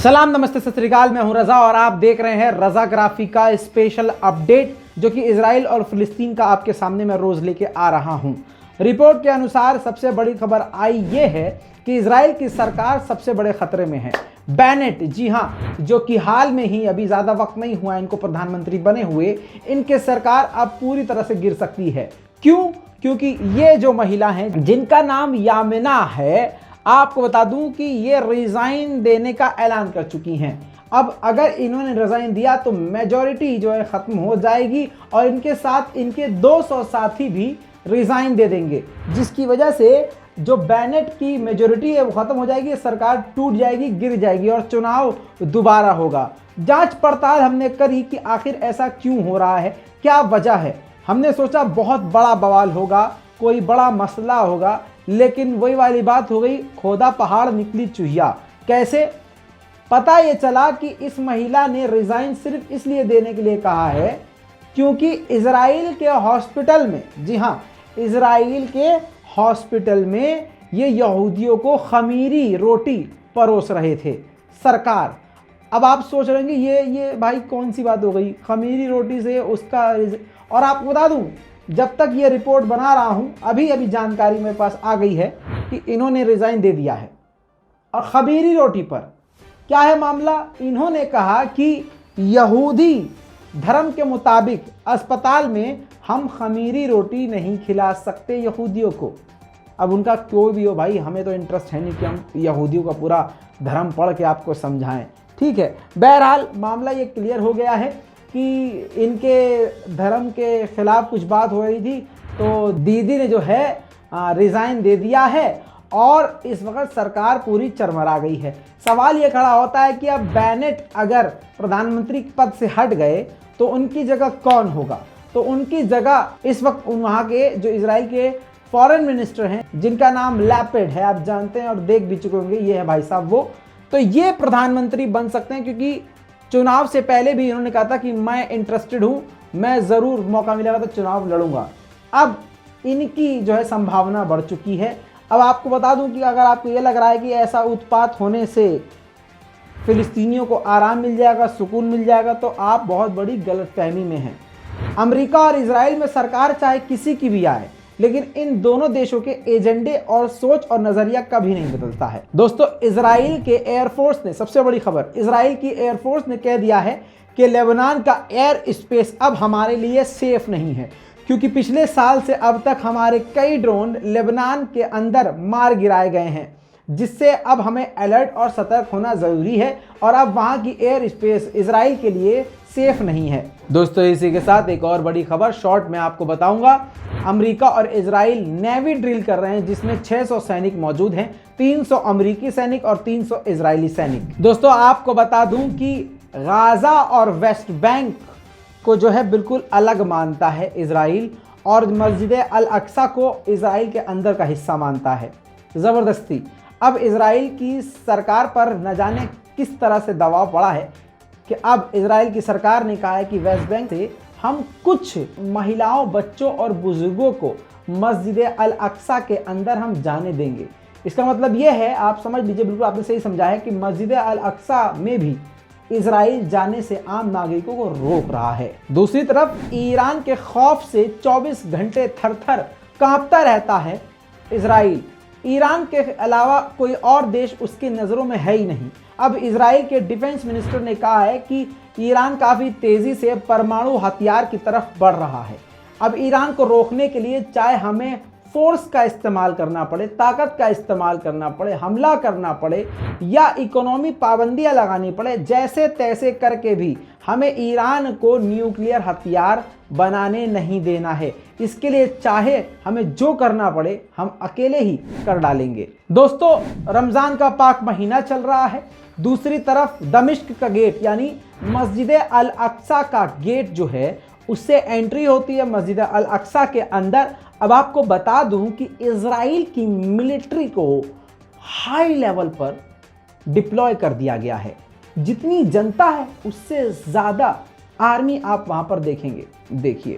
सलाम नमस्ते सत श्री अकाल। मैं हूं रजा और आप देख रहे हैं रजाग्राफी का स्पेशल अपडेट, जो कि इजराइल और फिलिस्तीन का आपके सामने मैं रोज लेके आ रहा हूं। रिपोर्ट के अनुसार सबसे बड़ी खबर आई ये है कि इजराइल की सरकार सबसे बड़े खतरे में है। बेनेट, जी हां, जो कि हाल में ही अभी ज्यादा वक्त नहीं हुआ इनको प्रधानमंत्री बने हुए, इनके सरकार अब पूरी तरह से गिर सकती है। क्यों? क्योंकि ये जो महिला हैं जिनका नाम यामिना है, आपको बता दूं कि ये रिजाइन देने का ऐलान कर चुकी हैं। अब अगर इन्होंने रिजाइन दिया तो मेजॉरिटी जो है खत्म हो जाएगी और इनके साथ इनके 200 साथी भी रिजाइन दे देंगे, जिसकी वजह से जो बेनेट की मेजॉरिटी है वो खत्म हो जाएगी, सरकार टूट जाएगी, गिर जाएगी और चुनाव दोबारा होगा। जांच पड़ताल हमने करी कि आखिर ऐसा क्यों हो रहा है, क्या वजह है। हमने सोचा बहुत बड़ा बवाल होगा, कोई बड़ा मसला होगा, लेकिन वही वाली बात हो गई, खोदा पहाड़ निकली चूहिया। कैसे? पता ये चला कि इस महिला ने रिजाइन सिर्फ इसलिए देने के लिए कहा है क्योंकि इजराइल के हॉस्पिटल में, जी हाँ, इजराइल के हॉस्पिटल में ये यहूदियों को खमीरी रोटी परोस रहे थे सरकार। अब आप सोच रहे हैं ये भाई कौन सी बात हो गई, खमीरी रोटी से उसका। और आपको बता दूं, जब तक ये रिपोर्ट बना रहा हूं अभी जानकारी मेरे पास आ गई है कि इन्होंने रिजाइन दे दिया है। और खमीरी रोटी पर क्या है मामला? इन्होंने कहा कि यहूदी धर्म के मुताबिक अस्पताल में हम खमीरी रोटी नहीं खिला सकते यहूदियों को। अब उनका कोई भी हो भाई, हमें तो इंटरेस्ट है नहीं कि हम यहूदियों का पूरा धर्म पढ़ के आपको समझाएं, ठीक है। बहरहाल मामला ये क्लियर हो गया है कि इनके धर्म के खिलाफ कुछ बात हो रही थी, तो दीदी ने जो है रिज़ाइन दे दिया है और इस वक्त सरकार पूरी चरमरा गई है। सवाल ये खड़ा होता है कि अब बेनेट अगर प्रधानमंत्री पद से हट गए तो उनकी जगह कौन होगा? तो उनकी जगह इस वक्त वहाँ के जो इजराइल के फॉरेन मिनिस्टर हैं, जिनका नाम लैपिड है, आप जानते हैं और देख भी चुके होंगे, ये है भाई साहब वो। तो ये प्रधानमंत्री बन सकते हैं क्योंकि चुनाव से पहले भी इन्होंने कहा था कि मैं इंटरेस्टेड हूं, मैं ज़रूर मौका मिलेगा तो चुनाव लड़ूंगा। अब इनकी जो है संभावना बढ़ चुकी है। अब आपको बता दूं कि अगर आपको ये लग रहा है कि ऐसा उत्पात होने से फिलिस्तीनियों को आराम मिल जाएगा, सुकून मिल जाएगा, तो आप बहुत बड़ी गलतफहमी में हैं। अमेरिका और इजराइल में सरकार चाहे किसी की भी आए, लेकिन इन दोनों देशों के एजेंडे और सोच और नजरिया कभी नहीं बदलता है। दोस्तों, इजराइल के एयरफोर्स ने, सबसे बड़ी खबर, इजराइल की एयरफोर्स ने कह दिया है कि लेबनान का एयर स्पेस अब हमारे लिए सेफ नहीं है, क्योंकि पिछले साल से अब तक हमारे कई ड्रोन लेबनान के अंदर मार गिराए गए हैं, जिससे अब हमें अलर्ट और सतर्क होना ज़रूरी है और अब वहाँ की एयर स्पेस इजराइल के लिए सेफ नहीं है। दोस्तों, इसी के साथ एक और बड़ी खबर शॉर्ट में आपको बताऊंगा। अमेरिका और इजराइल नेवी ड्रिल कर रहे हैं, जिसमें 600 सैनिक मौजूद हैं, 300 अमेरिकी सैनिक और 300 इजरायली सैनिक। दोस्तों, आपको बता दूं कि गाजा और वेस्ट बैंक को जो है बिल्कुल अलग मानता है इजराइल, और मस्जिद अल अक्सा को इजराइल के अंदर का हिस्सा मानता है ज़बरदस्ती। अब इजराइल की सरकार पर न जाने किस तरह से दबाव पड़ा है कि अब इजराइल की सरकार ने कहा है कि वेस्ट बैंक से हम कुछ महिलाओं, बच्चों और बुजुर्गों को मस्जिद अल अक्सा के अंदर हम जाने देंगे। इसका मतलब ये है, आप समझ लीजिए, बिल्कुल आपने सही समझा है कि मस्जिद अल अक्सा में भी इजराइल जाने से आम नागरिकों को रोक रहा है। दूसरी तरफ ईरान के खौफ से 24 घंटे थर-थर कांपता रहता है इजराइल। ईरान के अलावा कोई और देश उसकी नज़रों में है ही नहीं। अब इजराइल के डिफेंस मिनिस्टर ने कहा है कि ईरान काफ़ी तेज़ी से परमाणु हथियार की तरफ बढ़ रहा है। अब ईरान को रोकने के लिए चाहे हमें फोर्स का इस्तेमाल करना पड़े, ताकत का इस्तेमाल करना पड़े, हमला करना पड़े या इकोनॉमी पाबंदियां लगानी पड़े, जैसे तैसे करके भी हमें ईरान को न्यूक्लियर हथियार बनाने नहीं देना है। इसके लिए चाहे हमें जो करना पड़े हम अकेले ही कर डालेंगे। दोस्तों, रमज़ान का पाक महीना चल रहा है। दूसरी तरफ दमिश्क का गेट, यानी मस्जिद अल अक्सा का गेट जो है, उससे एंट्री होती है मस्जिद अल अक्सा के अंदर। अब आपको बता दूं कि इजराइल की मिलिट्री को हाई लेवल पर डिप्लॉय कर दिया गया है। जितनी जनता है उससे ज़्यादा आर्मी आप वहां पर देखेंगे। देखिए,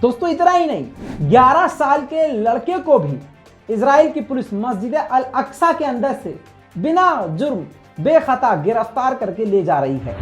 दोस्तों इतना ही नहीं, 11 साल के लड़के को भी इजराइल की पुलिस मस्जिद अल अक्सा के अंदर से बिना जुर्म बेखता गिरफ्तार करके ले जा रही है।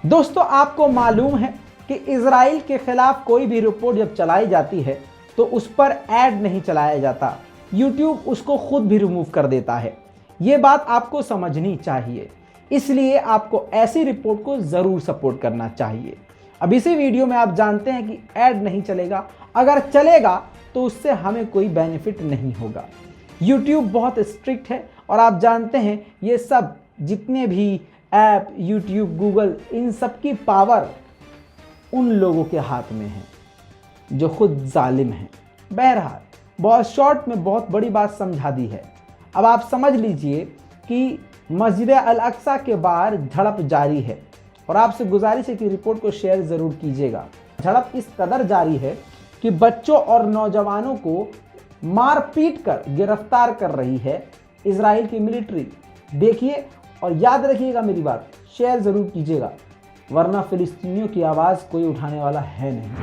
दोस्तों आपको मालूम है कि इजराइल के खिलाफ कोई भी रिपोर्ट जब चलाई जाती है तो उस पर ऐड नहीं चलाया जाता, यूट्यूब उसको खुद भी रिमूव कर देता है। ये बात आपको समझनी चाहिए, इसलिए आपको ऐसी रिपोर्ट को ज़रूर सपोर्ट करना चाहिए। अब इसी वीडियो में आप जानते हैं कि ऐड नहीं चलेगा, अगर चलेगा तो उससे हमें कोई बेनिफिट नहीं होगा। यूट्यूब बहुत स्ट्रिक्ट है और आप जानते हैं ये सब जितने भी ऐप, यूट्यूब, गूगल, इन सब की पावर उन लोगों के हाथ में है जो खुद जालिम हैं। बहरहाल बहुत शॉर्ट में बहुत बड़ी बात समझा दी है। अब आप समझ लीजिए कि मस्जिद अल अक्सा के बाहर झड़प जारी है और आपसे गुजारिश है कि रिपोर्ट को शेयर ज़रूर कीजिएगा। झड़प इस कदर जारी है कि बच्चों और नौजवानों को मार पीट कर गिरफ्तार कर रही है इजराइल की मिलिट्री। देखिए और याद रखिएगा मेरी बात, शेयर ज़रूर कीजिएगा, वरना फिलिस्तीनियों की आवाज़ कोई उठाने वाला है नहीं।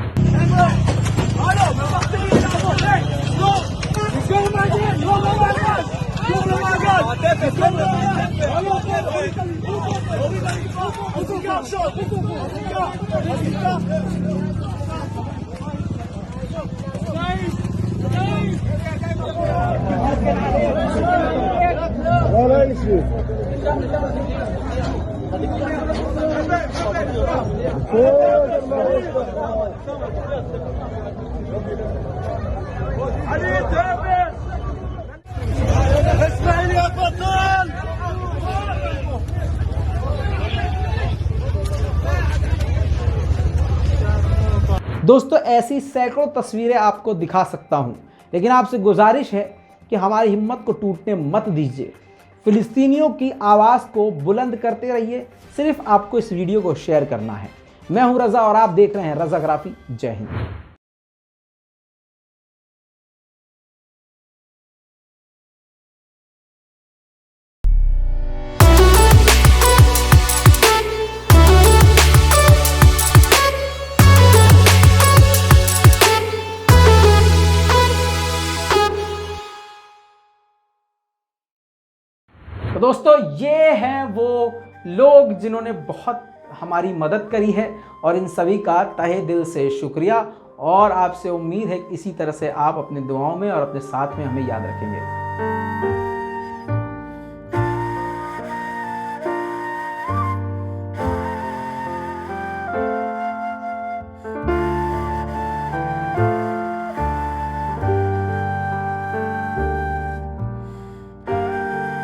दोस्तों ऐसी सैकड़ों तस्वीरें आपको दिखा सकता हूं, लेकिन आपसे गुजारिश है कि हमारी हिम्मत को टूटने मत दीजिए। फिलिस्तीनियों की आवाज़ को बुलंद करते रहिए, सिर्फ आपको इस वीडियो को शेयर करना है। मैं हूं रज़ा और आप देख रहे हैं रज़ाग्राफी। जय हिंद। तो दोस्तों ये हैं वो लोग जिन्होंने बहुत हमारी मदद करी है और इन सभी का तहे दिल से शुक्रिया, और आपसे उम्मीद है कि इसी तरह से आप अपने दुआओं में और अपने साथ में हमें याद रखेंगे।